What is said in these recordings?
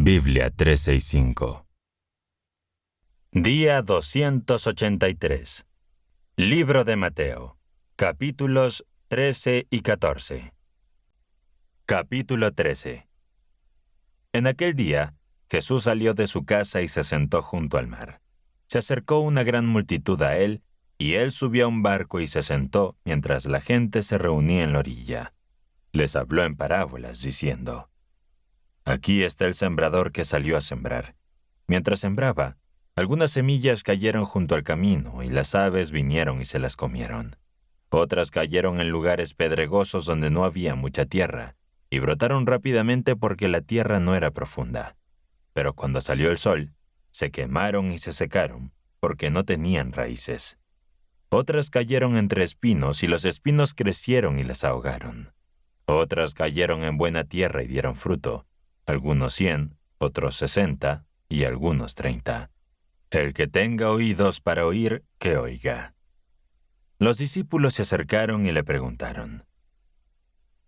Biblia 365. Día 283. Libro de Mateo, capítulos 13 y 14. Capítulo 13. En aquel día, Jesús salió de su casa y se sentó junto al mar. Se acercó una gran multitud a él, y él subió a un barco y se sentó mientras la gente se reunía en la orilla. Les habló en parábolas, diciendo: Aquí está el sembrador que salió a sembrar. Mientras sembraba, algunas semillas cayeron junto al camino, y las aves vinieron y se las comieron. Otras cayeron en lugares pedregosos donde no había mucha tierra, y brotaron rápidamente porque la tierra no era profunda. Pero cuando salió el sol, se quemaron y se secaron, porque no tenían raíces. Otras cayeron entre espinos, y los espinos crecieron y las ahogaron. Otras cayeron en buena tierra y dieron fruto, algunos 100, otros 60, y algunos 30. El que tenga oídos para oír, que oiga. Los discípulos se acercaron y le preguntaron: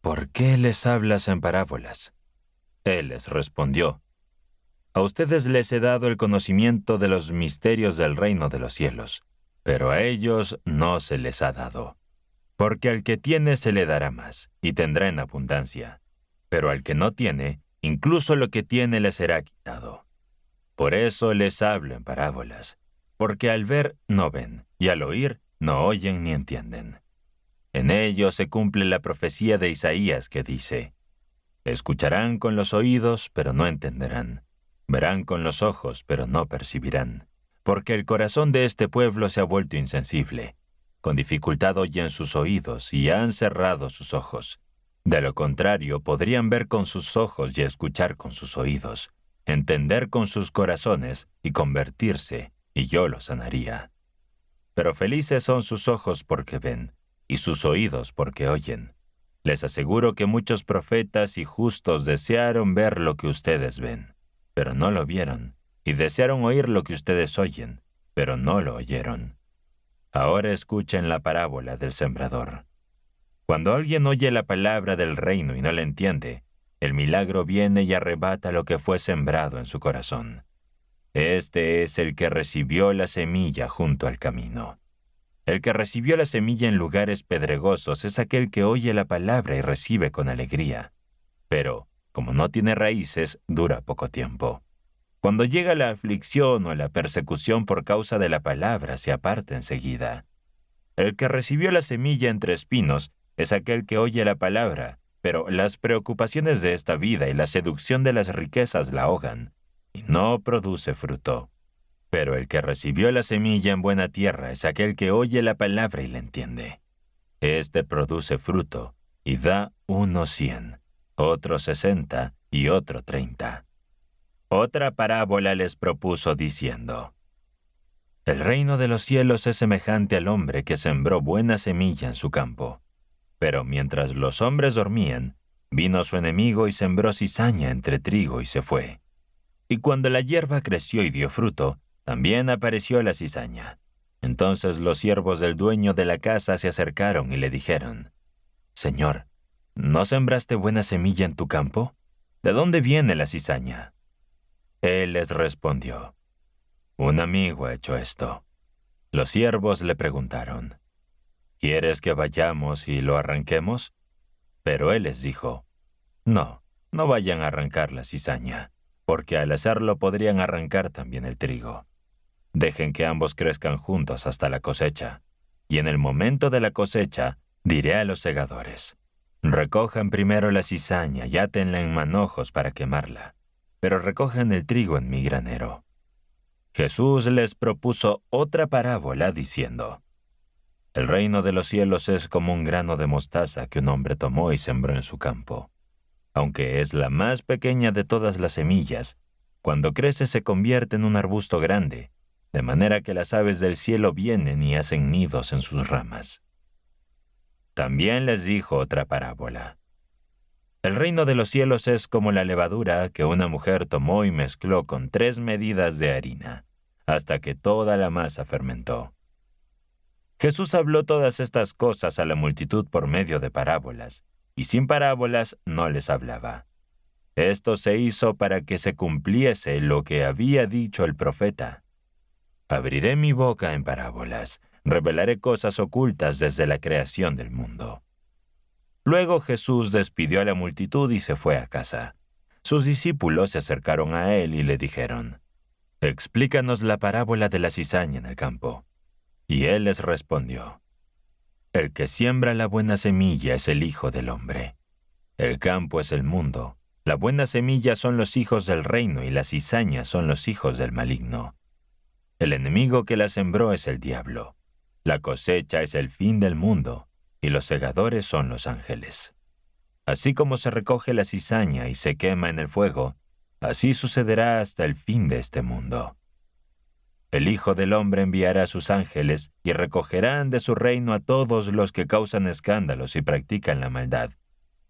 ¿Por qué les hablas en parábolas? Él les respondió: A ustedes les he dado el conocimiento de los misterios del reino de los cielos, pero a ellos no se les ha dado. Porque al que tiene se le dará más, y tendrá en abundancia. Pero al que no tiene, incluso lo que tiene le será quitado. Por eso les hablo en parábolas, porque al ver no ven, y al oír no oyen ni entienden. En ellos se cumple la profecía de Isaías que dice: Escucharán con los oídos, pero no entenderán. Verán con los ojos, pero no percibirán. Porque el corazón de este pueblo se ha vuelto insensible. Con dificultad oyen sus oídos y han cerrado sus ojos. De lo contrario, podrían ver con sus ojos y escuchar con sus oídos, entender con sus corazones y convertirse, y yo los sanaría. Pero felices son sus ojos porque ven, y sus oídos porque oyen. Les aseguro que muchos profetas y justos desearon ver lo que ustedes ven, pero no lo vieron, y desearon oír lo que ustedes oyen, pero no lo oyeron. Ahora escuchen la parábola del sembrador. Cuando alguien oye la palabra del reino y no la entiende, el milagro viene y arrebata lo que fue sembrado en su corazón. Este es el que recibió la semilla junto al camino. El que recibió la semilla en lugares pedregosos es aquel que oye la palabra y recibe con alegría. Pero, como no tiene raíces, dura poco tiempo. Cuando llega la aflicción o la persecución por causa de la palabra, se aparta enseguida. El que recibió la semilla entre espinos es aquel que oye la palabra, pero las preocupaciones de esta vida y la seducción de las riquezas la ahogan, y no produce fruto. Pero el que recibió la semilla en buena tierra es aquel que oye la palabra y la entiende. Este produce fruto, y da uno 100, otro 60 y otro 30. Otra parábola les propuso diciendo: El reino de los cielos es semejante al hombre que sembró buena semilla en su campo. Pero mientras los hombres dormían, vino su enemigo y sembró cizaña entre trigo y se fue. Y cuando la hierba creció y dio fruto, también apareció la cizaña. Entonces los siervos del dueño de la casa se acercaron y le dijeron: Señor, ¿no sembraste buena semilla en tu campo? ¿De dónde viene la cizaña? Él les respondió: Un amigo ha hecho esto. Los siervos le preguntaron: ¿Quieres que vayamos y lo arranquemos? Pero él les dijo: No vayan a arrancar la cizaña, porque al hacerlo podrían arrancar también el trigo. Dejen que ambos crezcan juntos hasta la cosecha, y en el momento de la cosecha diré a los segadores: Recojan primero la cizaña y átenla en manojos para quemarla, pero recojan el trigo en mi granero. Jesús les propuso otra parábola diciendo: El reino de los cielos es como un grano de mostaza que un hombre tomó y sembró en su campo. Aunque es la más pequeña de todas las semillas, cuando crece se convierte en un arbusto grande, de manera que las aves del cielo vienen y hacen nidos en sus ramas. También les dijo otra parábola: El reino de los cielos es como la levadura que una mujer tomó y mezcló con 3 medidas de harina, hasta que toda la masa fermentó. Jesús habló todas estas cosas a la multitud por medio de parábolas, y sin parábolas no les hablaba. Esto se hizo para que se cumpliese lo que había dicho el profeta. Abriré mi boca en parábolas, revelaré cosas ocultas desde la creación del mundo. Luego Jesús despidió a la multitud y se fue a casa. Sus discípulos se acercaron a él y le dijeron, «Explícanos la parábola de la cizaña en el campo». Y él les respondió, «El que siembra la buena semilla es el Hijo del Hombre. El campo es el mundo. La buena semilla son los hijos del reino y la cizaña son los hijos del maligno. El enemigo que la sembró es el diablo. La cosecha es el fin del mundo, y los segadores son los ángeles. Así como se recoge la cizaña y se quema en el fuego, así sucederá hasta el fin de este mundo. El Hijo del Hombre enviará a sus ángeles y recogerán de su reino a todos los que causan escándalos y practican la maldad,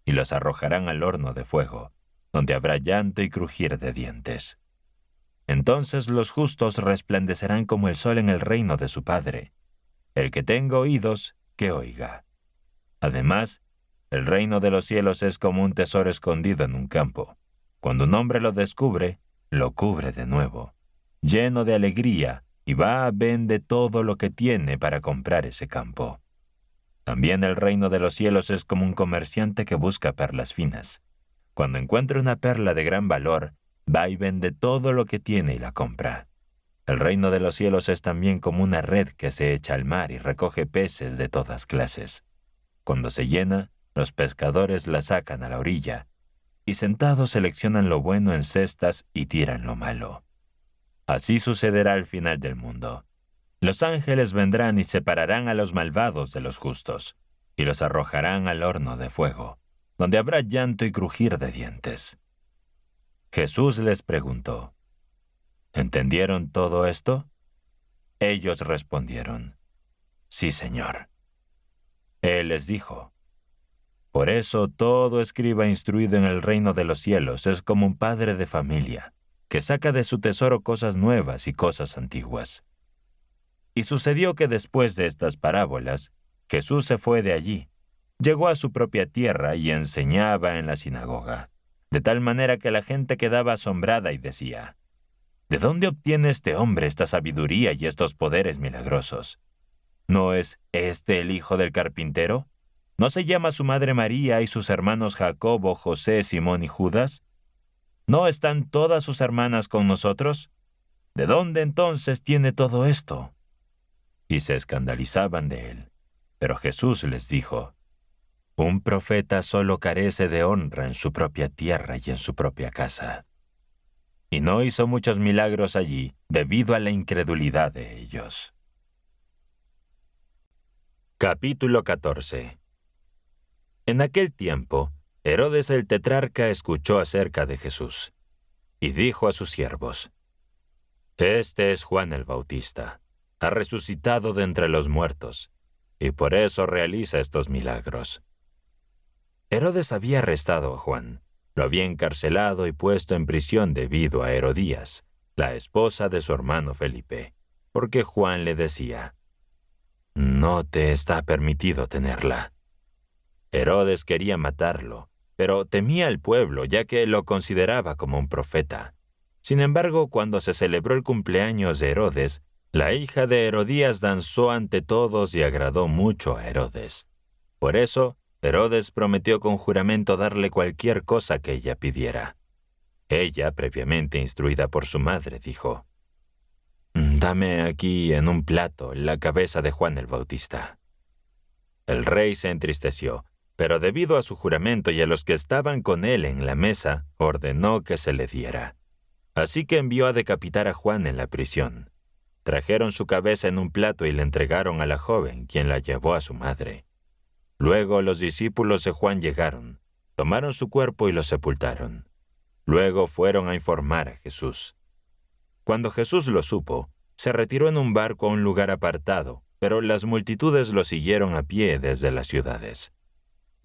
y los arrojarán al horno de fuego, donde habrá llanto y crujir de dientes. Entonces los justos resplandecerán como el sol en el reino de su Padre. El que tenga oídos, que oiga. Además, el reino de los cielos es como un tesoro escondido en un campo. Cuando un hombre lo descubre, lo cubre de nuevo, lleno de alegría, y va, vende todo lo que tiene para comprar ese campo. También el reino de los cielos es como un comerciante que busca perlas finas. Cuando encuentra una perla de gran valor, va y vende todo lo que tiene y la compra. El reino de los cielos es también como una red que se echa al mar y recoge peces de todas clases. Cuando se llena, los pescadores la sacan a la orilla, y sentados seleccionan lo bueno en cestas y tiran lo malo. Así sucederá al final del mundo. Los ángeles vendrán y separarán a los malvados de los justos, y los arrojarán al horno de fuego, donde habrá llanto y crujir de dientes. Jesús les preguntó, ¿entendieron todo esto? Ellos respondieron, sí, Señor. Él les dijo, por eso todo escriba instruido en el reino de los cielos es como un padre de familia, que saca de su tesoro cosas nuevas y cosas antiguas. Y sucedió que después de estas parábolas, Jesús se fue de allí, llegó a su propia tierra y enseñaba en la sinagoga, de tal manera que la gente quedaba asombrada y decía, ¿de dónde obtiene este hombre esta sabiduría y estos poderes milagrosos? ¿No es este el hijo del carpintero? ¿No se llama su madre María y sus hermanos Jacobo, José, Simón y Judas? ¿No están todas sus hermanas con nosotros? ¿De dónde entonces tiene todo esto? Y se escandalizaban de él. Pero Jesús les dijo, un profeta solo carece de honra en su propia tierra y en su propia casa. Y no hizo muchos milagros allí debido a la incredulidad de ellos. Capítulo 14. En aquel tiempo, Herodes el tetrarca escuchó acerca de Jesús, y dijo a sus siervos, «Este es Juan el Bautista, ha resucitado de entre los muertos, y por eso realiza estos milagros». Herodes había arrestado a Juan, lo había encarcelado y puesto en prisión debido a Herodías, la esposa de su hermano Felipe, porque Juan le decía, «No te está permitido tenerla». Herodes quería matarlo, pero temía al pueblo, ya que lo consideraba como un profeta. Sin embargo, cuando se celebró el cumpleaños de Herodes, la hija de Herodías danzó ante todos y agradó mucho a Herodes. Por eso, Herodes prometió con juramento darle cualquier cosa que ella pidiera. Ella, previamente instruida por su madre, dijo, «Dame aquí en un plato la cabeza de Juan el Bautista». El rey se entristeció, pero debido a su juramento y a los que estaban con él en la mesa, ordenó que se le diera. Así que envió a decapitar a Juan en la prisión. Trajeron su cabeza en un plato y le entregaron a la joven, quien la llevó a su madre. Luego los discípulos de Juan llegaron, tomaron su cuerpo y lo sepultaron. Luego fueron a informar a Jesús. Cuando Jesús lo supo, se retiró en un barco a un lugar apartado, pero las multitudes lo siguieron a pie desde las ciudades.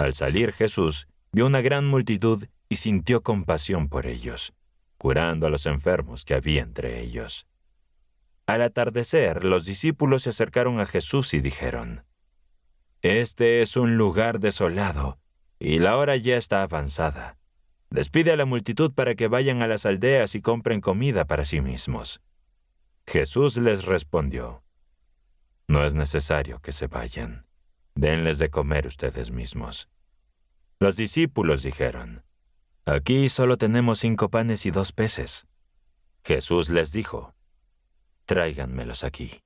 Al salir Jesús, vio una gran multitud y sintió compasión por ellos, curando a los enfermos que había entre ellos. Al atardecer, los discípulos se acercaron a Jesús y dijeron, «Este es un lugar desolado, y la hora ya está avanzada. Despide a la multitud para que vayan a las aldeas y compren comida para sí mismos. Jesús les respondió: No es necesario que se vayan. Denles de comer ustedes mismos. Los discípulos dijeron: Aquí solo tenemos 5 panes y 2 peces. Jesús les dijo: Tráiganmelos aquí.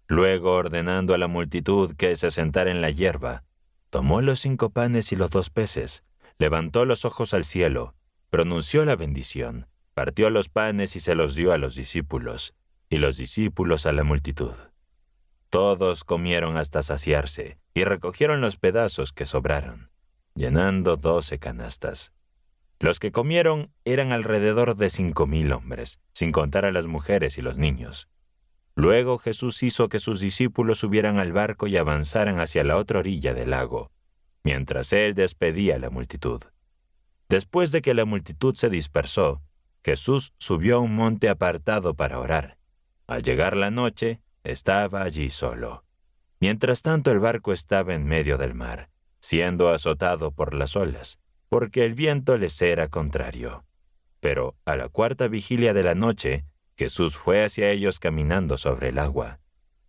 Luego, ordenando a la multitud que se sentara en la hierba, tomó los 5 panes y los 2 peces, levantó los ojos al cielo, pronunció la bendición, partió los panes y se los dio a los discípulos, y los discípulos a la multitud. Todos comieron hasta saciarse y recogieron los pedazos que sobraron, llenando 12 canastas. Los que comieron eran alrededor de 5,000 hombres, sin contar a las mujeres y los niños. Luego Jesús hizo que sus discípulos subieran al barco y avanzaran hacia la otra orilla del lago, mientras él despedía a la multitud. Después de que la multitud se dispersó, Jesús subió a un monte apartado para orar. Al llegar la noche, estaba allí solo. Mientras tanto, el barco estaba en medio del mar, siendo azotado por las olas, porque el viento les era contrario. Pero a la 4ª vigilia de la noche, Jesús fue hacia ellos caminando sobre el agua.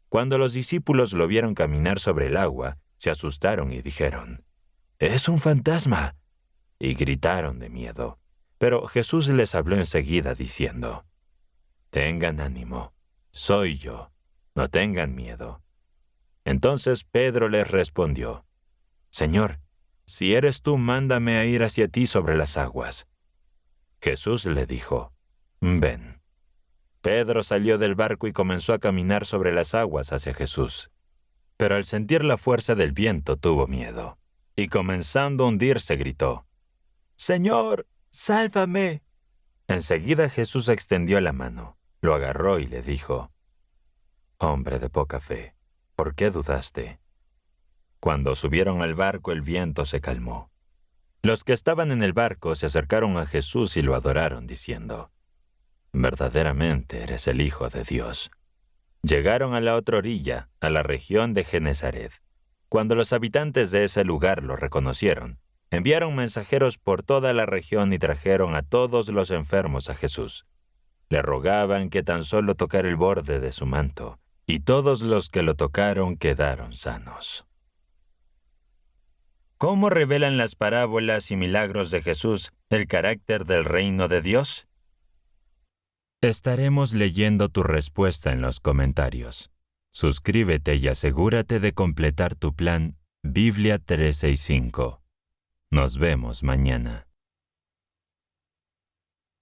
Cuando los discípulos lo vieron caminar sobre el agua, se asustaron y dijeron: «¡Es un fantasma!», y gritaron de miedo. Pero Jesús les habló enseguida diciendo: «Tengan ánimo, soy yo, no tengan miedo». Entonces Pedro les respondió: «Señor, si eres tú, mándame a ir hacia ti sobre las aguas». Jesús le dijo: «Ven». Pedro salió del barco y comenzó a caminar sobre las aguas hacia Jesús. Pero al sentir la fuerza del viento tuvo miedo, y comenzando a hundirse gritó: «Señor, sálvame». Enseguida Jesús extendió la mano, lo agarró y le dijo: «Hombre de poca fe, ¿por qué dudaste?». Cuando subieron al barco, el viento se calmó. Los que estaban en el barco se acercaron a Jesús y lo adoraron, diciendo: «Verdaderamente eres el Hijo de Dios». Llegaron a la otra orilla, a la región de Genesaret. Cuando los habitantes de ese lugar lo reconocieron, enviaron mensajeros por toda la región y trajeron a todos los enfermos a Jesús. Le rogaban que tan solo tocara el borde de su manto, y todos los que lo tocaron quedaron sanos. ¿Cómo revelan las parábolas y milagros de Jesús el carácter del reino de Dios? Estaremos leyendo tu respuesta en los comentarios. Suscríbete y asegúrate de completar tu plan Biblia 365. Nos vemos mañana.